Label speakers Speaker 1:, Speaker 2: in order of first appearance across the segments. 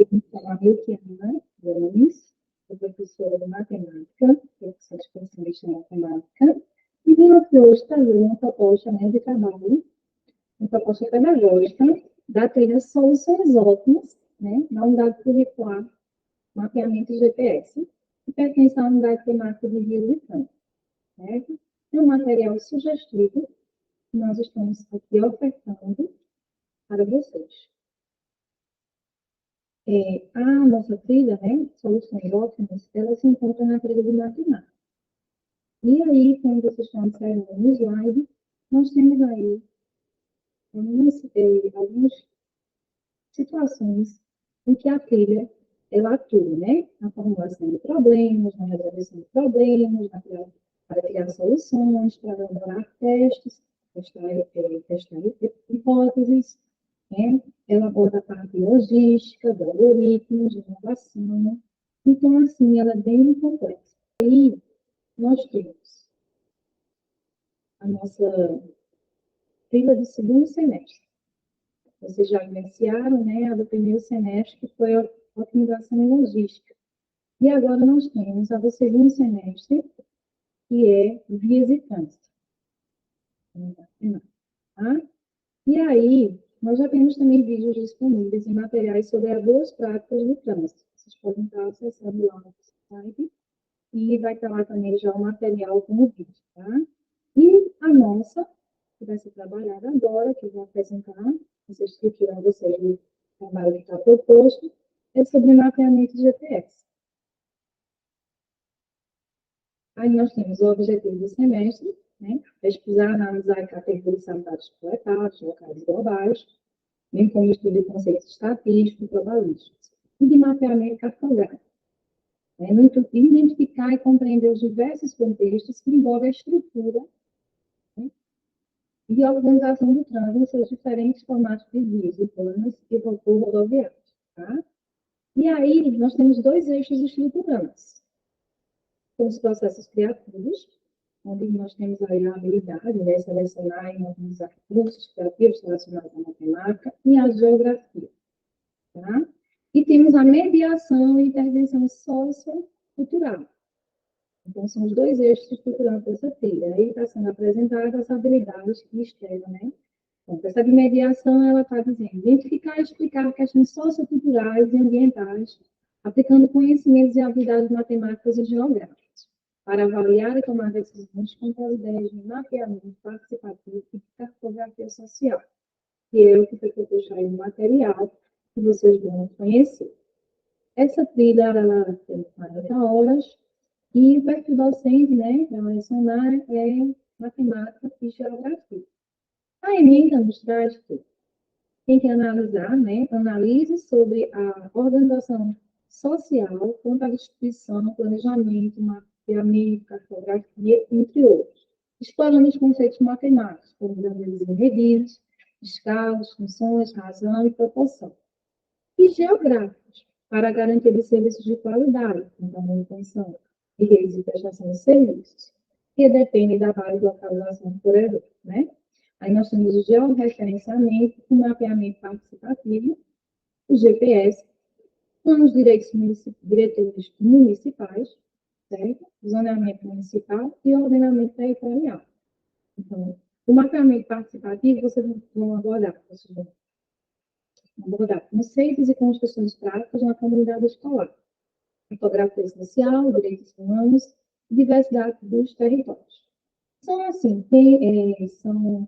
Speaker 1: Eu me chamo Milkiana Gomes, sou professora de matemática, professora especialista em matemática, e vim aqui hoje trazer uma proposta, né, de trabalho, uma proposta pedagógica da trilha Soluções Ótimas, né, na unidade curricular Mapeamento GPS, que pertence à unidade temática de Rio de Campo, certo? É um material sugestivo que nós estamos aqui ofertando para vocês. A nossa trilha, né, Soluções Ótimas, ela se encontra na trilha de matemática. E aí, como vocês estão observando no slide, nós temos aí algumas situações em que a trilha ela atua, né? Na formulação de problemas, na resolução de problemas, para criar soluções, para elaborar testes, testar hipóteses, né? Ela aborda a parte logística, de algoritmos, de inovação. Então, assim, ela é bem complexa. Aí, nós temos a nossa trilha do segundo semestre. Vocês já iniciaram, né, a do primeiro semestre, que foi a otimização em logística. E agora nós temos a do segundo semestre, que é vias e trânsito. Tá? E aí, nós já temos também vídeos disponíveis e materiais sobre as boas práticas do trânsito. Vocês podem estar acessando lá no site e vai estar lá também já o material com o vídeo, tá? E a nossa, que vai ser trabalhada agora, que eu vou apresentar, essa estrutura a vocês do trabalho que está proposto, é sobre mapeamento de GPS. Aí nós temos o objetivo do semestre, né? Pesquisar, analisar e categorizar dados coletados, locais globais, bem como estudo de conceitos estatísticos e probabilísticos, e de mapeamento cartográfico. Identificar e compreender os diversos contextos que envolvem a estrutura, né, e a organização do trânsito em seus diferentes formatos de vias, urbanas e rodoviários. Tá? E aí, nós temos dois eixos estruturantes. São os processos criativos, onde nós temos aí a habilidade de selecionar e organizar recursos criativos relacionados à matemática e à geografia. Tá? E temos a mediação e intervenção sociocultural. Então, são os dois eixos estruturantes dessa trilha. Aí está sendo apresentadas as habilidades que estejam, né? Então, essa de mediação, ela está dizendo, identificar e explicar questões socioculturais e ambientais, aplicando conhecimentos e habilidades matemáticas e geográficas, para avaliar e tomar decisões com as ideias de mapeamento participativo e de cartografia social, que é o que foi proposto aí no material que vocês vão conhecer. Essa trilha, ela tem 40 horas, e o perfil docente, né, que é lecionar, é matemática e geografia. A ementa nos traz que tem que analisar, né, analise sobre a organização social, quanto à distribuição, planejamento, mapeamento, cartografia, entre outros, explorando os conceitos matemáticos, como grandes e medidas, escalas, funções, razão e proporção. E geográficos, para a garantia de serviços de qualidade, como a manutenção e redes de prestação de serviços, que dependem da base de localização do provedor, né? Aí nós temos o georreferenciamento, o mapeamento participativo, o GPS, com os diretores municipais, certo? Zoneamento municipal e ordenamento territorial. Então, o mapeamento participativo, vocês vão abordar conceitos e construções práticas na comunidade escolar, cartografia social, direitos humanos e diversidade dos territórios. São, assim, são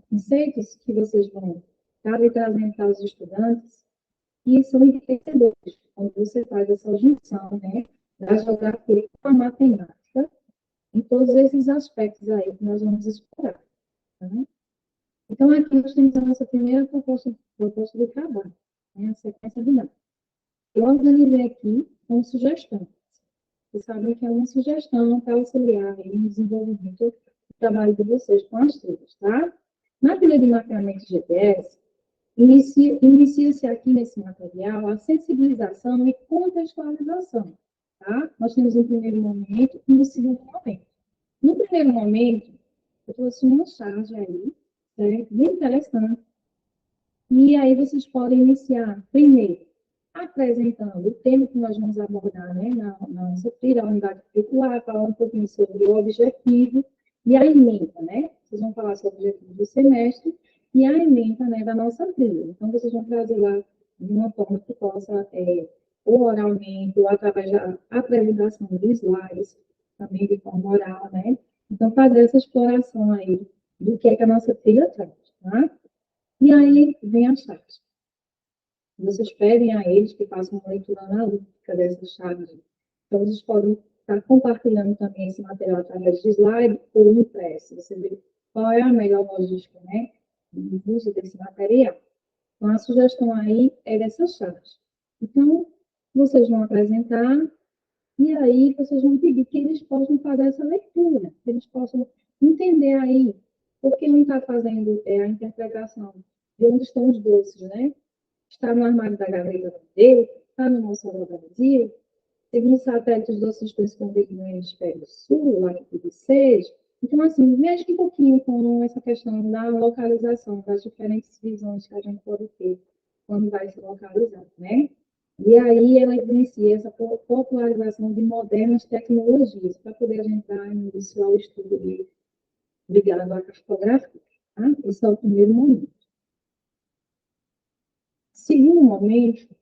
Speaker 1: conceitos que vocês vão estar trazendo para os estudantes e são enriquecedores, quando você faz essa junção, né, da geografia com a matemática, em todos esses aspectos aí que nós vamos explorar. Tá? Então, aqui nós temos a nossa primeira proposta de trabalho, né, a sequência dinâmica. Eu organizei aqui com sugestões. Vocês sabem que é uma sugestão para auxiliar no desenvolvimento do trabalho de vocês com as trilhas, tá? Na trilha de mapeamento GPS, inicia-se aqui nesse material a sensibilização e contextualização, tá? Nós temos um primeiro momento e um segundo momento. No primeiro momento, eu trouxe uma charge aí, certo? Bem interessante. E aí vocês podem iniciar, primeiro, apresentando o tema que nós vamos abordar, né, na nossa trilha, a unidade curricular, falar um pouquinho sobre o objetivo e a ementa, né? Vocês vão falar sobre o objetivo do semestre e a ementa, né, da nossa trilha. Então, vocês vão trazer lá de uma forma que possa, ou oralmente, ou através da apresentação de slides, também de forma oral, né? Então, fazer essa exploração aí do que é que a nossa trilha traz, tá? E aí vem a chave. Vocês pedem a eles que façam uma leitura analítica dessas chaves. Então, vocês podem estar compartilhando também esse material através de slide ou impresso. Você vê qual é a melhor logística, né, de uso desse material. Então, a sugestão aí é dessas chaves. Então, vocês vão apresentar e aí vocês vão pedir que eles possam fazer essa leitura, que eles possam entender aí, porque um está fazendo a interpretação de onde estão os doces, né? Está no armário da gaveta dele, está no nosso Brasil, segundo os satélites do sistema escondido no hemisfério sul, latitude 6. Então, assim, mexe um pouquinho com essa questão da localização, das diferentes visões que a gente pode ter quando vai se localizar, né? E aí ela evidencia essa popularização de modernas tecnologias para poder a gente dar início ao estudo ligado à cartografia. Tá? Esse é o primeiro momento. Segundo momento,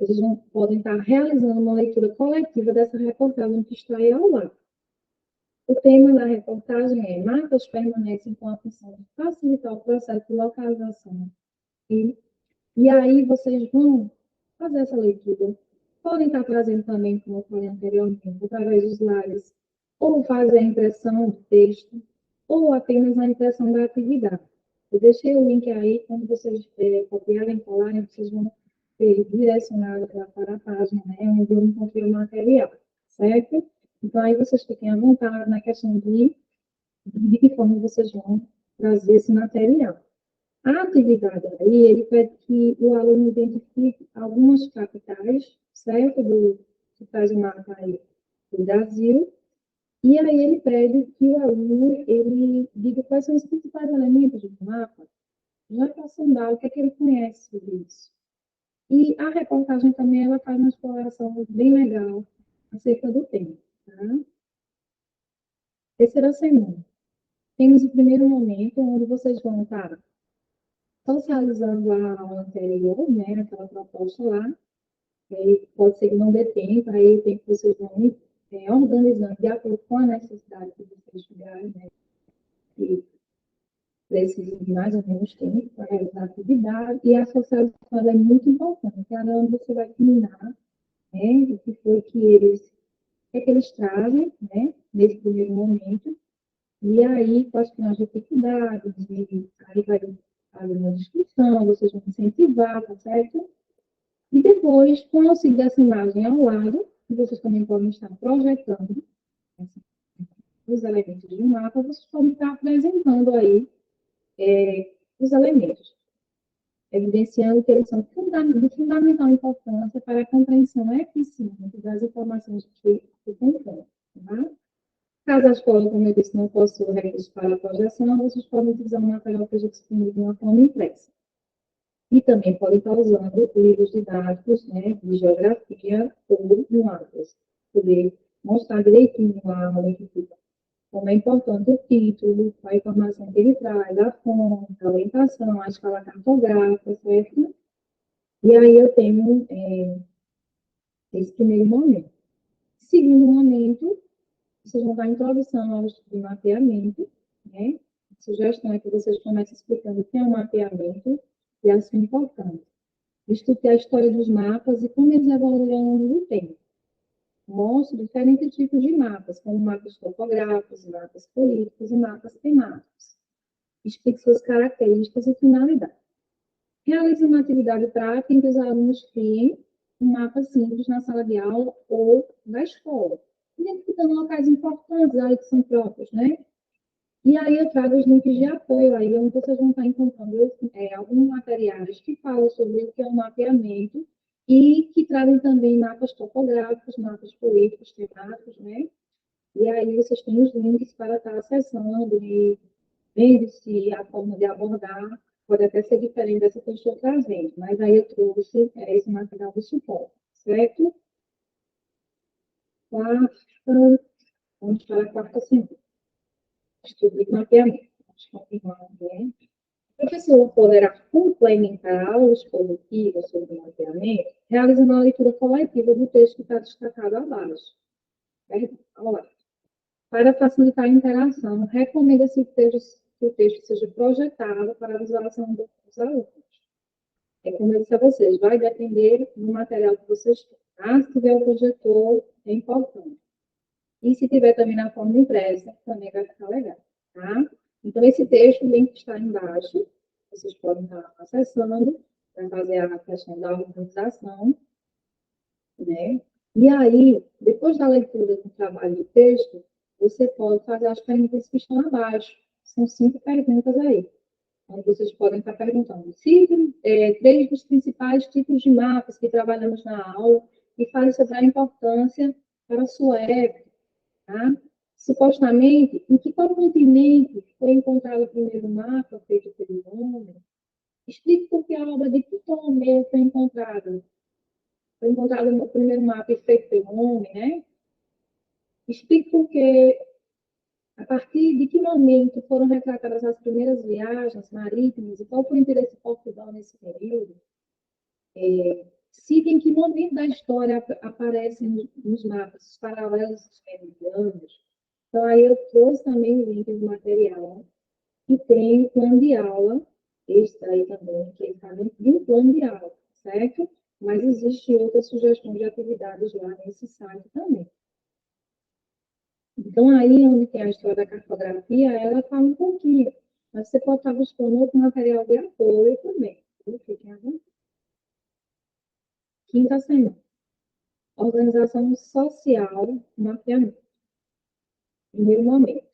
Speaker 1: vocês podem estar realizando uma leitura coletiva dessa reportagem que está aí ao lado. O tema da reportagem é mapas permanecem com a função de facilitar o processo de localização. E aí vocês vão fazer essa leitura. Podem estar trazendo também, como eu falei anteriormente, através dos slides, ou fazer a impressão do texto, ou apenas a impressão da atividade. Eu deixei o link aí, quando vocês copiarem e colarem, vocês vão ser direcionados para a página, né, onde eu encontrei o material, certo? Então, aí vocês fiquem à vontade na questão de que forma vocês vão trazer esse material. A atividade aí, ele pede que o aluno identifique algumas capitais, certo? Que faz o mapa aí do Brasil, e aí ele pede que o aluno, ele diga quais são os principais elementos do mapa, já para sondar o que é que ele conhece sobre isso. E a reportagem também, ela faz uma exploração bem legal acerca do tema, tá? Terceira semana. Temos o primeiro momento, onde vocês vão estar socializando a aula anterior, né, aquela proposta lá, aí pode ser que não dê tempo, aí o tempo que vocês vão organizando de acordo com a necessidade que vocês tiverem, né, e precisam de mais ou menos tempo para realizar a atividade, e a socialização é muito importante, cada onde você vai combinar, né, o que foi que é que eles trazem, né, nesse primeiro momento, e aí, quais são as dificuldades, e aí vai fazer uma discussão, vocês vão incentivar, tá certo? E depois, com o auxílio dessa imagem ao lado, vocês também podem estar projetando os elementos do mapa, vocês podem estar apresentando aí os elementos, evidenciando que eles são de fundamental importância para a compreensão eficiente das informações que contém. Tá? Caso a escola, como eu disse, não possua recursos para a projeção, vocês podem utilizar um material que esteja disponível de uma forma impressa. E também podem estar usando livros didáticos, né, de geografia ou de atlas, poder mostrar direitinho lá onde fica. Como é importante o título, a informação que ele traz, a fonte, a orientação, a escala cartográfica, certo? E aí eu tenho esse primeiro momento. Segundo momento, vocês vão dar introdução ao estudo de mapeamento, né? A sugestão é que vocês comecem explicando o que é um mapeamento e a sua importância. Discutir a história dos mapas e como eles evoluíram ao longo do tempo. Mostre diferentes tipos de mapas, como mapas topográficos, mapas políticos e mapas temáticos. Explique suas características e finalidade. Realize uma atividade prática em que os alunos criem um mapa simples na sala de aula ou na escola, identificando locais importantes aí que são próprios, né? E aí eu trago os links de apoio aí, onde vocês vão estar encontrando alguns materiais que falam sobre o que é o mapeamento e que trazem também mapas topográficos, mapas políticos, temáticos, né? E aí vocês têm os links para estar acessando e vendo se a forma de abordar pode até ser diferente dessa que eu estou trazendo, mas aí eu trouxe esse material de suporte, certo? Quarta, vamos para a quarta semana. Estudo de mapeamento. Vamos continuar, né? O professor poderá complementar a aula expositiva sobre o mapeamento, realizando a leitura coletiva do texto que está destacado abaixo. Certo? Olha, para facilitar a interação, recomenda-se que o texto seja projetado para a visualização dos alunos. É como eu disse a vocês, vai depender do material que vocês têm. Ah, se tiver o projetor, é importante. E se tiver também na forma impressa, também vai ficar legal, tá? Então, esse texto, o link está embaixo, vocês podem estar acessando para fazer a questão da organização, né? E aí, depois da leitura do trabalho do texto, você pode fazer as perguntas que estão abaixo. São 5 perguntas aí. Então, vocês podem estar perguntando. Cite 3 dos principais tipos de mapas que trabalhamos na aula e fale sobre a importância para a sua época. Tá? Supostamente, em que continente foi encontrado o primeiro mapa feito pelo homem? Explique por que a obra de Ptolomeu foi encontrada. Foi encontrado o primeiro mapa feito pelo homem, né? Explique por que, a partir de que momento foram retratadas as primeiras viagens marítimas e qual foi o interesse de Portugal nesse período. Cite em que momento da história aparecem nos mapas os paralelos dos meridianos. Então, aí eu trouxe também o link do material, que tem o plano de aula, este aí também, que está dentro de um plano de aula, certo? Mas existem outras sugestões de atividades lá nesse site também. Então, aí onde tem a história da cartografia, ela está um pouquinho, mas você pode estar buscando outro material de apoio também. Fiquem à vontade. Quinta semana. Organização social, mapeamento. Primeiro momento.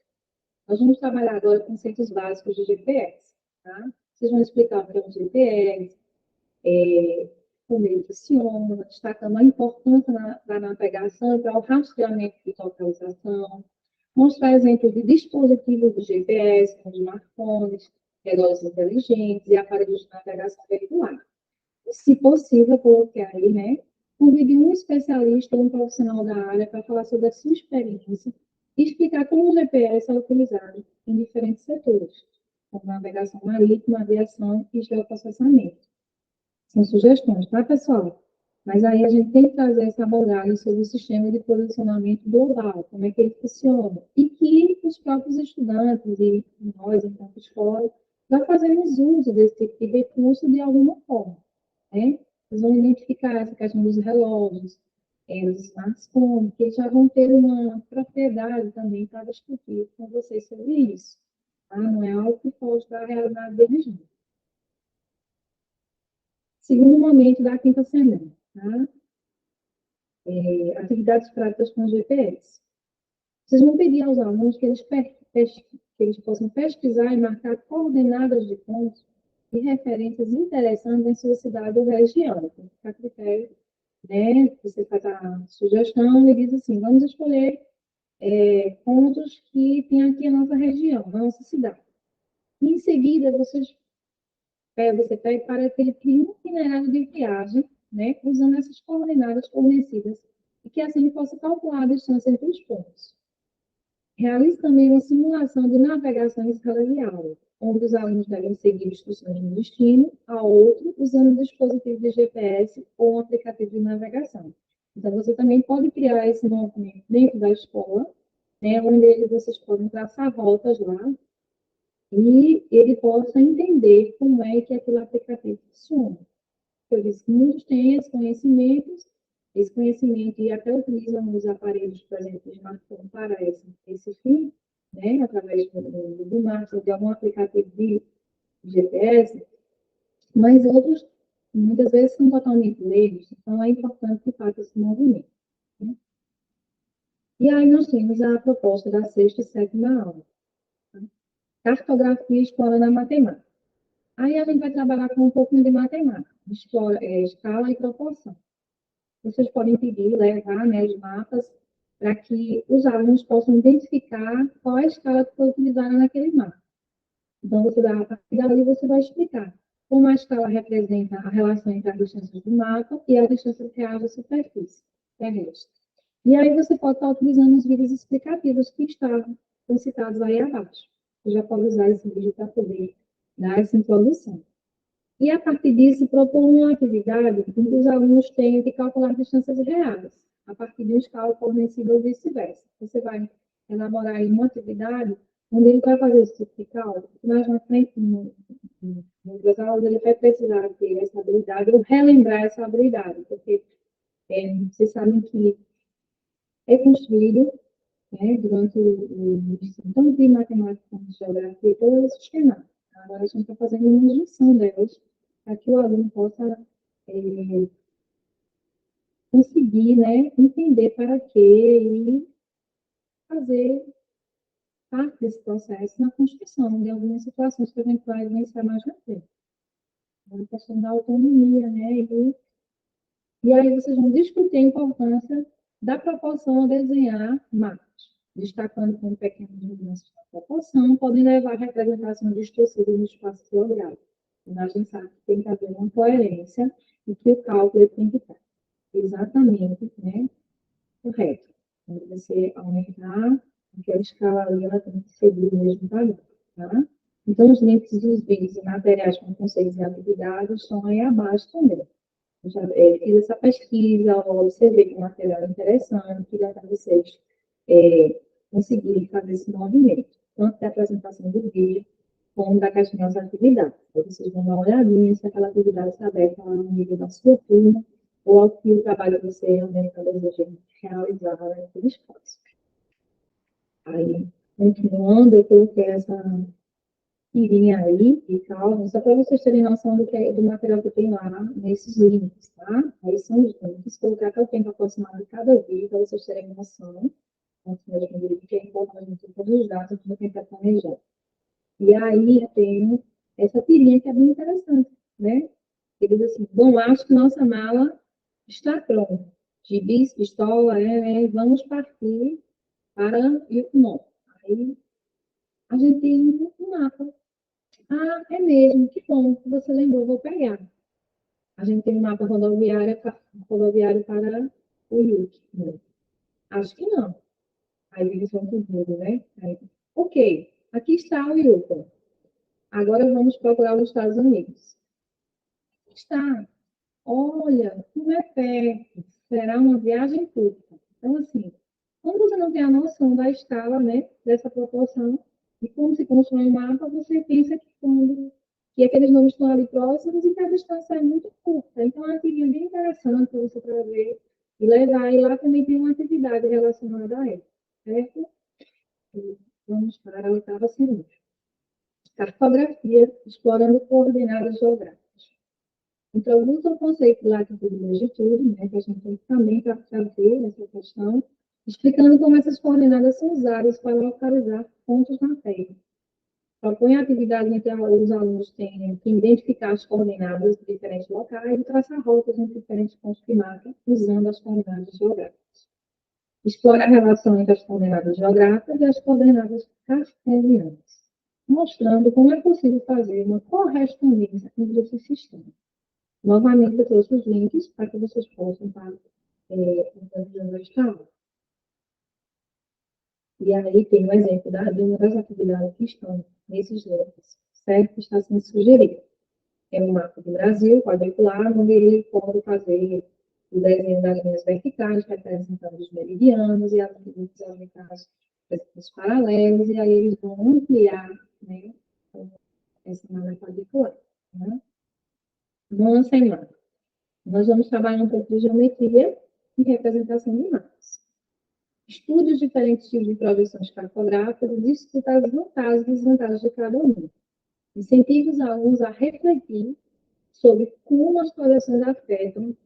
Speaker 1: Nós vamos trabalhar agora conceitos básicos de GPS, tá? Vocês vão explicar o que é um GPS, como ele funciona, destacando a importância da navegação para o rastreamento de localização, mostrar exemplos de dispositivos de GPS, como smartphones, relógios inteligentes e aparelhos de navegação veicular. Se possível, coloquei aí, né? Convide um especialista ou um profissional da área para falar sobre a sua experiência e explicar como o GPS é utilizado em diferentes setores, como navegação marítima, aviação e geoprocessamento. São sugestões, tá, pessoal? Mas aí a gente tem que trazer essa abordagem sobre o sistema de posicionamento global, como é que ele funciona, e que os próprios estudantes e nós, enquanto escola, já fazemos uso desse tipo de recurso de alguma forma, né? Vocês vão identificar essa questão dos relógios, dos smartphones, que eles já vão ter uma propriedade também para discutir com vocês sobre isso, tá? Não é algo que foge da realidade deles, não. Segundo momento da quinta semana, tá? Atividades práticas com GPS. Vocês vão pedir aos alunos que eles possam pesquisar e marcar coordenadas de pontos e referências interessantes em sua cidade ou região. Tem que ficar a critério, né? Você faz a sugestão e diz assim, vamos escolher pontos que tem aqui a nossa região, a nossa cidade. E em seguida, você pede para que ele crie um itinerário de viagem, né, usando essas coordenadas fornecidas, e que assim ele possa calcular a distância entre os pontos. Realize também uma simulação de navegação em escala de aula, onde os alunos devem seguir instruções de um destino a outro, usando um dispositivo de GPS ou um aplicativo de navegação. Então, você também pode criar esse movimento dentro da escola, né, onde vocês podem traçar rotas lá, e ele possa entender como é que aquele aplicativo funciona. Eu disse que muitos têm esse conhecimento e até utilizam os aparelhos, por exemplo, o smartphone para esse fim, né, através do Maps ou de algum aplicativo de GPS, mas outros, muitas vezes, são totalmente leigos, então é importante que faça esse movimento. Né? E aí nós temos a proposta da sexta e sétima aula. Tá? Cartografia escola na matemática. Aí a gente vai trabalhar com um pouquinho de matemática, escala e proporção. Vocês podem pedir, levar, né, os mapas para que os alunos possam identificar qual é a escala que foi utilizada naquele mapa. Então, você vai, a partir dali, você vai explicar como a escala representa a relação entre as distâncias do mapa e a distância real da superfície terrestre. E aí você pode estar utilizando os vídeos explicativos que estavam citados aí abaixo. Você já pode usar esse vídeo para poder dar essa introdução. E, a partir disso, propor uma atividade em que os alunos tenham que calcular distâncias reais, a partir de um escala fornecido ou vice-versa. Você vai elaborar aí uma atividade onde ele vai fazer esse tipo de cálculo, mais na frente, no aulas, ele vai precisar ter essa habilidade ou relembrar essa habilidade, porque vocês sabem que é construído, né, durante o ensino, tanto de matemática como de geografia, todo esse esquema. Agora a gente está fazendo uma junção delas, para que o aluno possa conseguir, né, entender para quê e fazer parte desse processo na construção de algumas situações que a gente vai vivenciar mais na frente. A questão da autonomia, né, e aí vocês vão discutir a importância da proporção a desenhar mapas, destacando como pequenas mudanças na proporção podem levar à representação distorcida no espaço geográfico. Então, a gente sabe que tem que haver uma coerência e que o cálculo tem que estar exatamente, né, correto. Quando você aumentar aquela escala ali, ela tem que seguir o mesmo padrão, tá? Então, os links dos vídeos e materiais com conceitos e habilidades estão aí abaixo também. Eu já fiz essa pesquisa, observei que o material é interessante, que dá para vocês conseguirem fazer esse movimento, tanto da apresentação do vídeo, como da questão das atividades. Então, vocês vão dar uma olhadinha se aquela atividade está aberta lá no nível da sua turma, ou ao que o trabalho que você realmente está desejando realizar naquele espaço. Aí, continuando, eu coloquei essa tirinha aí e tal, só para vocês terem noção do material que tem lá nesses links, tá? Aí são os links, colocar até o tempo aproximado de cada vídeo, para vocês terem noção, que é importante todos os dados que você tem planejar. E aí eu tenho essa tirinha que é bem interessante, né? Ele diz assim, bom, acho que nossa mala está pronta. Gibis, pistola, vamos partir para Yucumã. Aí a gente tem um mapa. Ah, é mesmo, que bom que você lembrou, vou pegar. A gente tem um mapa rodoviário para o Yuc. Acho que não. Aí eles vão tudo, né? Aí, ok, aqui está o Yucatán. Agora vamos procurar os Estados Unidos. Está. Olha, não é perto. Será uma viagem curta. Então, assim, quando você não tem a noção da escala, né, dessa proporção, e como se constrói um mapa, você pensa que aqueles nomes estão ali próximos e que a distância é muito curta. Então, é uma atividade bem interessante para você trazer e levar. E lá também tem uma atividade relacionada a ela, certo? E vamos para a oitava semana. Cartografia, explorando coordenadas geográficas. Introduz o conceito de latitude e longitude, né, que a gente tem também para trazer essa questão, explicando como essas coordenadas são usadas para localizar pontos na Terra. Propõe a atividade em que os alunos têm que identificar as coordenadas de diferentes locais e traçar rotas entre diferentes pontos que marcam, usando as coordenadas geográficas. Explora a relação entre as coordenadas geográficas e as coordenadas cartesianas, mostrando como é possível fazer uma correspondência entre esses sistemas. Novamente, eu trouxe os links para que vocês possam estar visualizando a escala. E aí tem um exemplo de uma das atividades que estão nesses links, certo? Que está sendo sugerido. É um mapa do Brasil, quadricular, onde ele pode fazer o desenho das linhas verticais, representando os meridianos, e as linhas horizontais, os paralelos, e aí eles vão ampliar, né, essa malha quadricular. Né? Numa semana. Nós vamos trabalhar um pouco de geometria e representação de mapas. Estude os diferentes tipos de projeções cartográficas e discuta as vantagens e desvantagens de cada um. Incentive os alunos a refletir sobre como as projeções afetam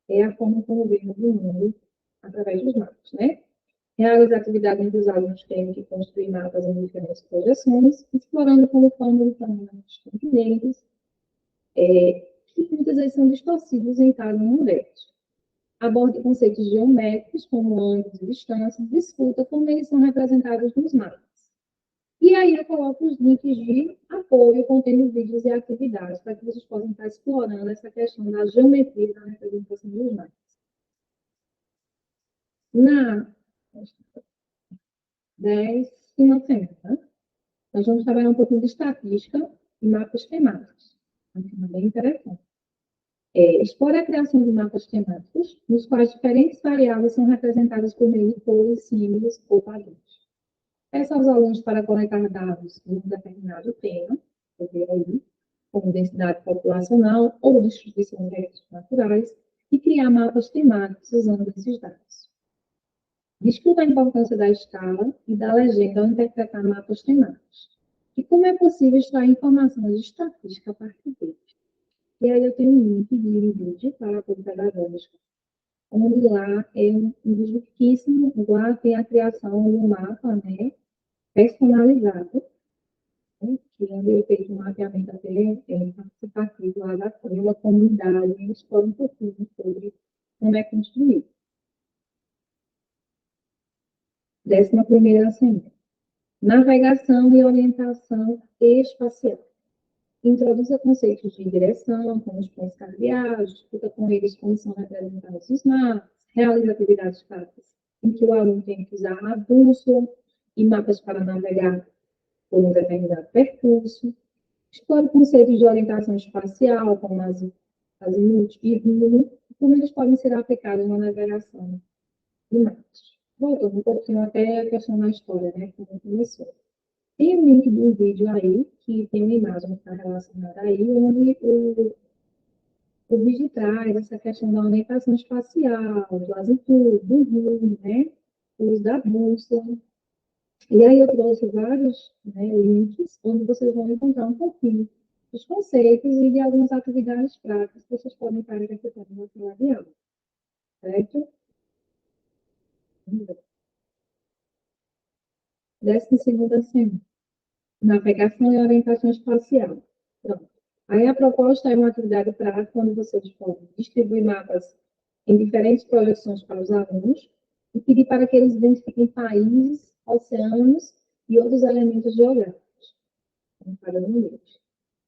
Speaker 1: a forma como vemos o mundo através dos mapas, né? Realiza atividades em que os alunos têm que construir mapas em diferentes projeções, explorando como forma de tamanho dos continentes, que muitas vezes são distorcidos em cada um deles. Aborde conceitos geométricos, como ângulos e distâncias, discuta como eles são representados nos mapas. E aí eu coloco os links de apoio contendo vídeos e atividades, para que vocês possam estar explorando essa questão da geometria da representação dos mapas. Na 10ª, nós vamos trabalhar um pouquinho de estatística e mapas temáticos. É um tema bem interessante. Explore a criação de mapas temáticos, nos quais diferentes variáveis são representadas por meio de cores, símbolos ou padrões. Peça aos alunos para coletar dados de um determinado tema, aí, como densidade populacional ou distribuição de recursos naturais, e criar mapas temáticos usando esses dados. Discuta a importância da escala e da legenda ao interpretar mapas temáticos. E como é possível extrair informações de estatística a partir deles. E aí eu tenho um link de vídeo para apoio pedagógico, onde lá é um vídeo riquíssimo, lá tem a criação de um mapa, né, personalizado, né, que onde eu fiz um mapeamento até participativo lá da comunidade, e eles falam um pouquinho sobre como é construído. 11ª semana. Navegação e orientação espacial. Introduza conceitos de direção, como os pontos cardeais, discuta com eles como são representados os mapas, realiza atividades práticas em que o aluno tem que usar a bússola e mapas para navegar por um determinado percurso. Explore conceitos de orientação espacial, como azimuth e rumo, e como eles podem ser aplicados na navegação de mapas. Voltando um pouquinho até a questão da história, né, como começou. Tem um link do vídeo aí, que tem uma imagem que está relacionada aí, onde o vídeo traz essa questão da orientação espacial, do azimut, do rumo, né, o uso da bússola. E aí eu trouxe vários, né, links, onde vocês vão encontrar um pouquinho dos conceitos e de algumas atividades práticas que vocês podem estar executando na sala de aula. Certo? 12ª semana. Navegação e orientação espacial. Pronto. Aí a proposta é uma atividade prática onde vocês podem distribuir mapas em diferentes projeções para os alunos e pedir para que eles identifiquem países, oceanos e outros elementos geográficos em cada um deles.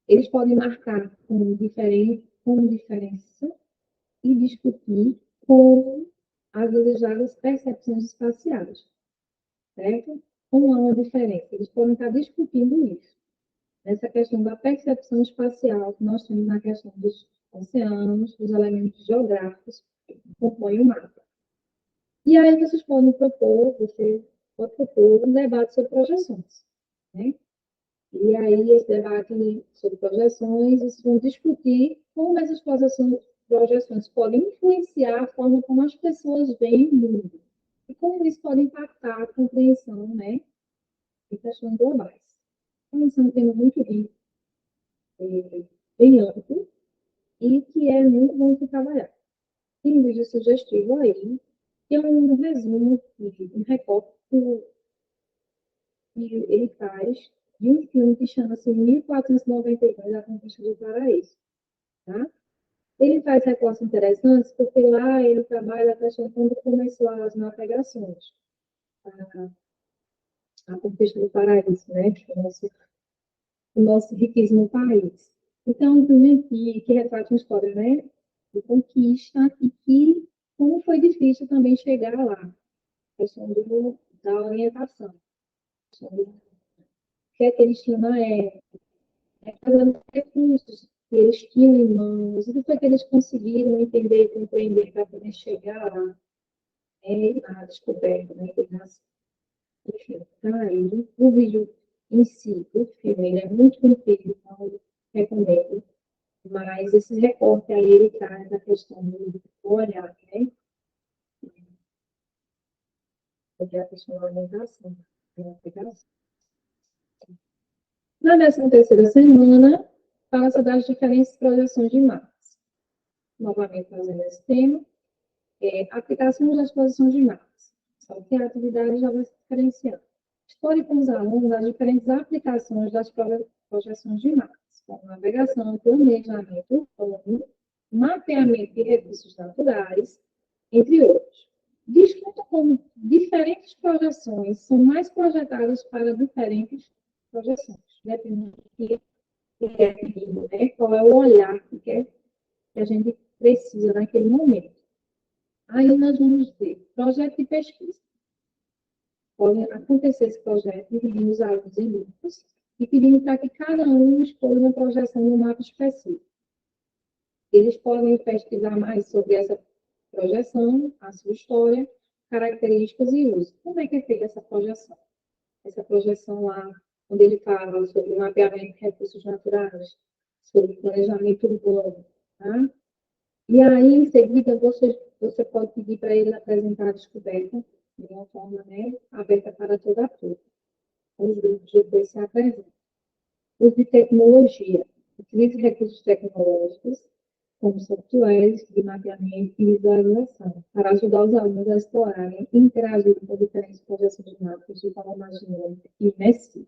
Speaker 1: Eles podem marcar com diferença e discutir como as desejadas percepções espaciais, certo? Como há uma diferença? Eles podem estar discutindo isso. Essa questão da percepção espacial que nós temos na questão dos oceanos, dos elementos geográficos que compõem o mapa. E aí vocês podem propor, você pode propor um debate sobre projeções, né? E aí esse debate sobre projeções, eles vão discutir como essas projeções podem influenciar a forma como as pessoas veem o mundo e como isso pode impactar a compreensão, né, de questões globais. Então, esse é um tema muito rico, bem amplo, e que é muito bom de trabalhar. Tem um vídeo sugestivo aí, que é um resumo, um recorte que ele faz de um filme que chama-se 1492, A Conquista do Paraíso. Tá? Ele faz recortes interessantes porque lá ele trabalha a questão quando começou as navegações, a conquista do paraíso, né? O nosso riquíssimo país. Então, um filme que retrata uma história, né, de conquista e que como foi difícil também chegar lá, a questão da orientação, o que é que eles tinham na época, fazendo recursos que eles tinham em mãos, o que foi que eles conseguiram entender e compreender para poder chegar lá, na descoberta, né, enfim, tá aí. O vídeo em si, o filme, ele é muito comprido, então eu recomendo. Mas esse recorte aí, ele traz a questão do olhar, né? Porque a questão da alimentação. Na 13ª semana, fala-se das diferentes projeções de mapas. Novamente, fazendo esse tema, aplicação das projeções de mapas. Só que a atividade já vai se diferenciando. Explore com os alunos as diferentes aplicações das projeções de mapas, como navegação, planejamento urbano, mapeamento de recursos naturais, entre outros. Discuta como diferentes projeções são mais projetadas para diferentes projeções, dependendo do que é pedido, né? Qual é o olhar que a gente precisa naquele momento. Aí nós vamos ter projeto de pesquisa. Pode acontecer esse projeto dividindo os alunos em grupos e pedindo para que cada um escolha uma projeção de um mapa específico. Eles podem pesquisar mais sobre essa projeção, a sua história, características e uso. Como é que é feita essa projeção? Essa projeção lá, onde ele fala sobre o mapeamento de recursos naturais, sobre planejamento urbano, tá? E aí, em seguida, você pode pedir para ele apresentar a descoberta de uma forma, né, aberta para toda a turma. Os grupos depois se apresentam. Uso de tecnologia. Utilize recursos tecnológicos, como softwares de mapeamento e visualização, para ajudar os alunos a explorarem e interagir com diferentes projeções de mapas de forma mais dinâmica e imersiva.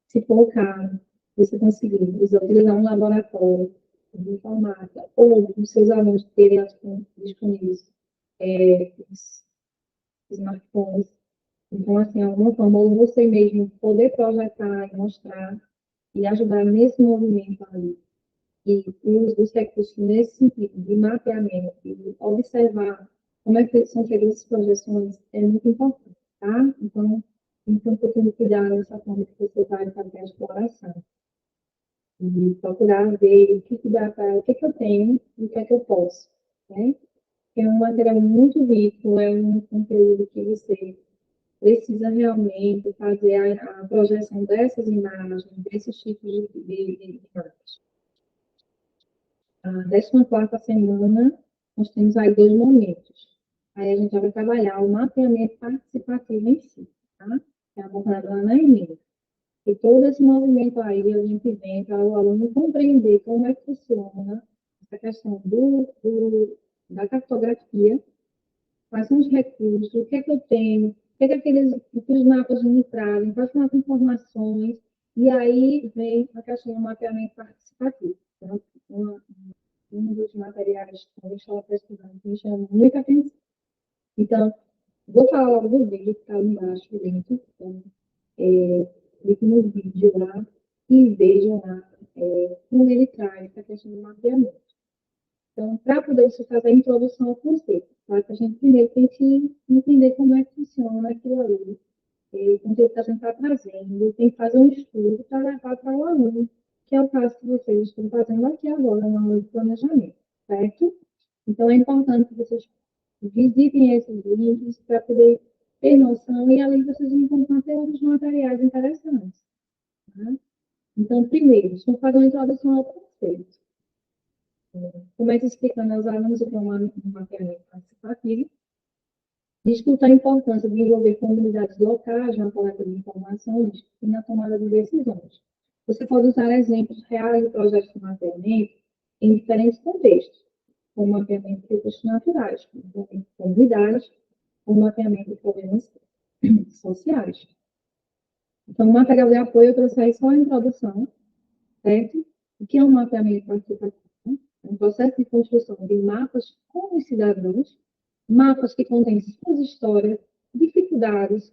Speaker 1: Se for o caso, você conseguir utilizar um laboratório de informática ou os seus alunos terem disponíveis smartphones. Então, assim, alguma forma, ou você mesmo poder projetar e mostrar e ajudar nesse movimento aí. E o uso dos recursos nesse sentido, de mapeamento, e observar como é que são feitas as projeções, é muito importante, tá? Então, um pouquinho de cuidado nessa forma que você vai fazer a exploração. E procurar ver o que, que dá para, o que, que eu tenho e o que é que eu posso, né? É um material muito rico, é um conteúdo que você precisa realmente fazer a projeção dessas imagens, desses tipos de imagens. A 14ª semana, nós temos aí 2 momentos. Aí a gente já vai trabalhar o mapeamento participativo em si, tá? Que é abordado lá na emenda. E todo esse movimento aí, a gente vem para o aluno compreender como é que funciona essa questão da cartografia, quais são os recursos, o que é que eu tenho, o que os mapas me trazem, quais são as informações, e aí vem a questão do mapeamento participativo. Então, um dos materiais que eu estava pesquisando que me chamou muita atenção. Então, vou falar logo do vídeo que está ali embaixo, o link. Então, clique no vídeo lá e veja lá como ele traz essa questão do mapeamento. Então, para poder você fazer a introdução ao conceito, tá? A gente primeiro tem que entender como é que funciona aquilo ali, o conteúdo que a gente está trazendo, tem que fazer um estudo para levar para o aluno, que é o caso que vocês estão fazendo aqui agora, na aula de planejamento, certo? Então, é importante que vocês visitem esses links para poder ter noção e ali vocês encontram conteúdos materiais interessantes. Tá? Então, primeiro, vamos fazer uma introdução ao conceito. Começa explicando aos alunos o que é um mapeamento participativo, discutir a importância de envolver comunidades locais na coleta de informações e na tomada de decisões. Você pode usar exemplos reais de projetos de mapeamento em diferentes contextos, como mapeamento de recursos naturais, mapeamento de comunidades, ou mapeamento de problemas sociais. Então, o material de apoio eu trouxe aí só a introdução, certo? O que é um mapeamento participativo? É um processo de construção de mapas com os cidadãos, mapas que contêm suas histórias, dificuldades,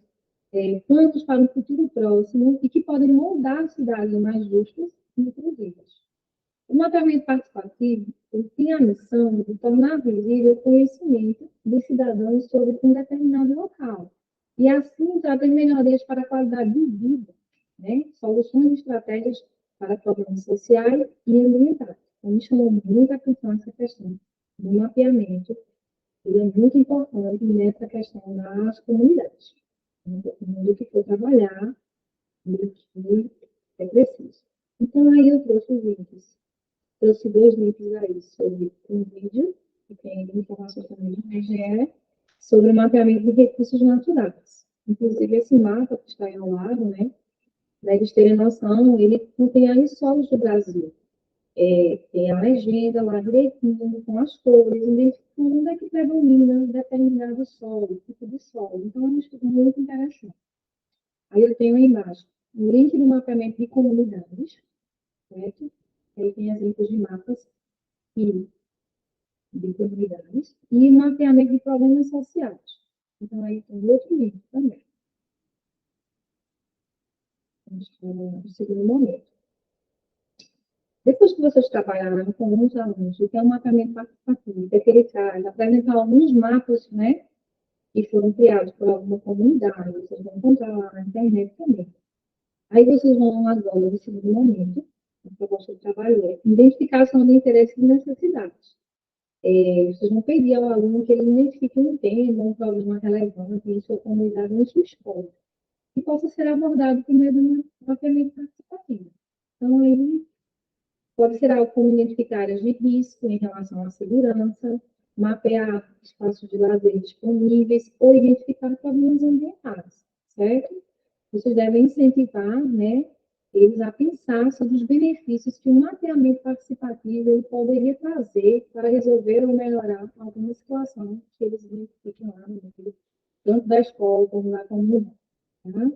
Speaker 1: planos para um futuro próximo e que podem moldar cidades mais justas e inclusivas. O mapeamento participativo tem a missão de tornar visível o conhecimento dos cidadãos sobre um determinado local e, assim, trazer melhorias para a qualidade de vida, né? Soluções e estratégias para problemas sociais e ambientais. Então, me chamou muita atenção essa questão do mapeamento, ele é muito importante nessa questão das comunidades, do que for trabalhar, do que é preciso. Então, aí eu trouxe os links. Trouxe 2 links aí sobre um vídeo, que tem informações também do IBGE, sobre o mapeamento de recursos naturais. Inclusive, esse mapa que está aí ao lado, né, para eles terem noção, ele contém aí solos do Brasil. Tem a legenda lá direitinho, com as cores, identificando onde é que predomina determinado solo, tipo de solo. Então, é um estudo muito interessante. Aí eu tenho aí embaixo o link do mapeamento de comunidades, certo? Aí tem as links de mapas e de comunidades e mapeamento de problemas sociais. Então, aí tem outro link também. no segundo momento. Depois que vocês trabalharam com alguns alunos, o que é um mapeamento participativo, é que ele traz, apresentar alguns mapas, né, que foram criados por alguma comunidade, vocês vão encontrar lá na internet também. Aí vocês vão agora, no segundo momento, a proposta de trabalho é identificação de interesses e necessidades. Vocês vão pedir ao aluno que ele identifique um tema, um problema relevante em sua comunidade ou em sua escola, que possa ser abordado por meio de um mapeamento participativo. Então, ele pode ser algo como identificar áreas de risco em relação à segurança, mapear espaços de lazer disponíveis ou identificar problemas ambientais, certo? Vocês devem incentivar, né, eles a pensar sobre os benefícios que o mapeamento participativo ele poderia trazer para resolver ou melhorar alguma situação que eles identifiquem lá, tanto da escola como da comunidade. Tá?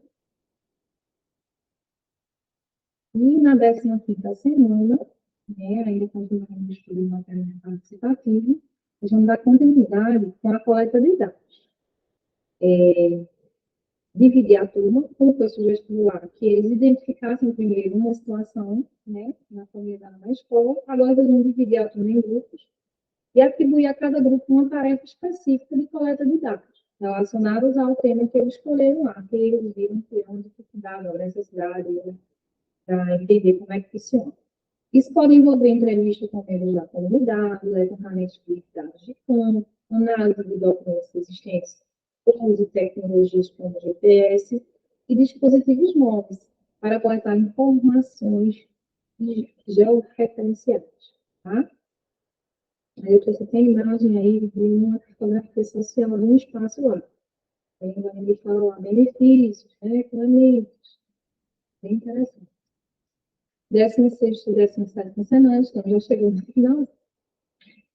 Speaker 1: E na 15ª semana, né, ainda continuando o estudo do mapeamento participativo, nós vamos dar continuidade com a coleta de dados. Dividir a turma, como foi sugestido lá, que eles identificassem primeiro uma situação, né, na comunidade, na escola, agora eles vão dividir a turma em grupos e atribuir a cada grupo uma tarefa específica de coleta de dados, relacionados ao tema que eles escolheram lá, que eles viram que é uma dificuldade, uma necessidade, né, para entender como é que funciona. Isso pode envolver entrevistas com membros da comunidade, levantamento de dados de campo, análise de documentos existentes, uso de tecnologias como GPS e dispositivos móveis para coletar informações georreferenciadas. Tá? Aí você tem imagem aí de uma fotografia social de um espaço lá. Aí vai falar benefícios, reclamentos. Bem interessante. 16ª e 17ª semana, então já chegou no final.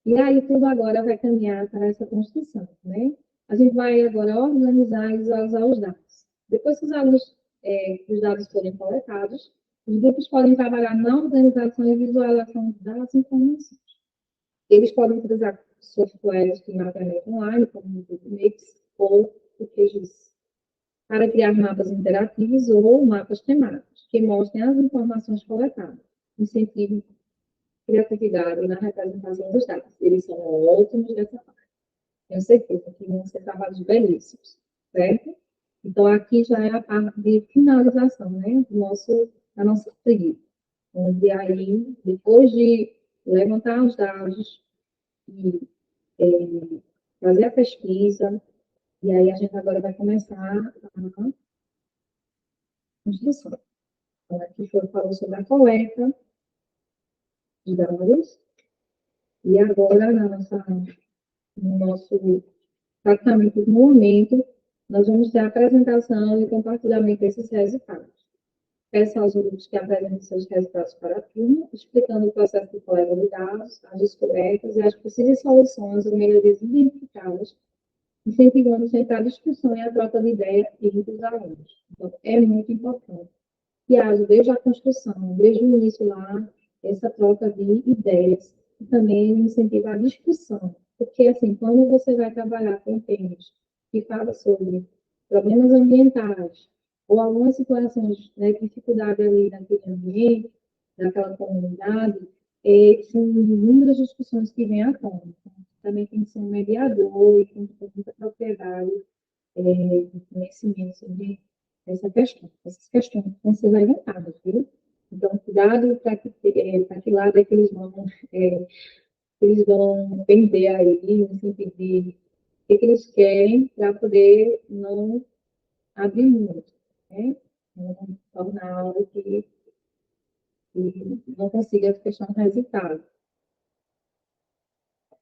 Speaker 1: E aí tudo agora vai caminhar para essa construção, né? A gente vai agora organizar e visualizar os dados. Depois que os dados forem coletados, os grupos podem trabalhar na organização e visualização das informações. Eles podem utilizar softwares de mapeamento online, como o Google Maps ou o QGIS, para criar mapas interativos ou mapas temáticos, que mostrem as informações coletadas, incentivem criatividade na representação dos dados. Eles são ótimos nessa parte. Tenho certeza que vão ser trabalhos belíssimos, certo? Então, aqui já é a parte de finalização, né, da nossa trilha. Onde aí, depois de levantar os dados e fazer a pesquisa, e aí a gente agora vai começar a construção. Então, aqui falou sobre a coleta de dados, e agora, no nosso praticamente no momento, nós vamos ter a apresentação e compartilhamento desses resultados. Peço aos grupos que apresentem seus resultados para a turma, explicando o processo de coleta de dados, as descobertas e as possíveis soluções ou melhorias identificadas, incentivando sempre a discussão e a troca de ideias entre os alunos. Então, é muito importante que haja desde a construção, desde o início lá, essa troca de ideias e também incentiva a discussão. Porque, assim, quando você vai trabalhar com temas que falam sobre problemas ambientais ou algumas situações, né, de dificuldade ali naquele ambiente, naquela comunidade, são inúmeras discussões que vêm à tona. Então, também tem que ser um mediador e tem que ter muita propriedade de conhecimento sobre essas questões vão ser levantadas, viu? Então, cuidado para que lado é que eles vão vender aí, no sentido de o que eles querem para poder não abrir muito, né? Não tornar algo que não consiga fechar um resultado.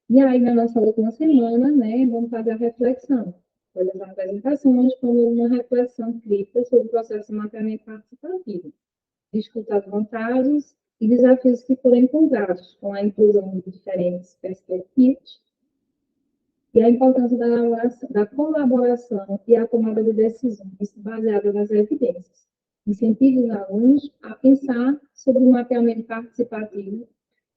Speaker 1: E aí, na nossa última semana, né, vamos fazer a reflexão. Depois das apresentações, como uma reflexão crítica sobre o processo de mapeamento participativo. Discutir as vantagens e desafios que foram encontrados com a inclusão de diferentes perspectivas e a importância da colaboração e a tomada de decisões baseada nas evidências. Incentive os alunos a pensar sobre o mapeamento participativo,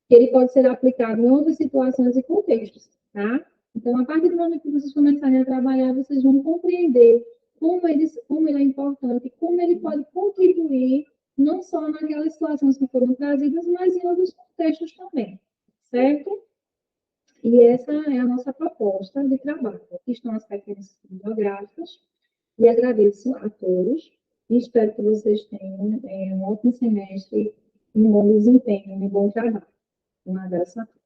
Speaker 1: que ele pode ser aplicado em outras situações e contextos, tá? Então, a partir do momento que vocês começarem a trabalhar, vocês vão compreender como ele é importante, como ele pode contribuir, não só naquelas situações que foram trazidas, mas em outros contextos também, certo? E essa é a nossa proposta de trabalho. Aqui estão as referências bibliográficas, e agradeço a todos, e espero que vocês tenham um ótimo semestre, um bom desempenho, um bom trabalho. Um abraço a todos.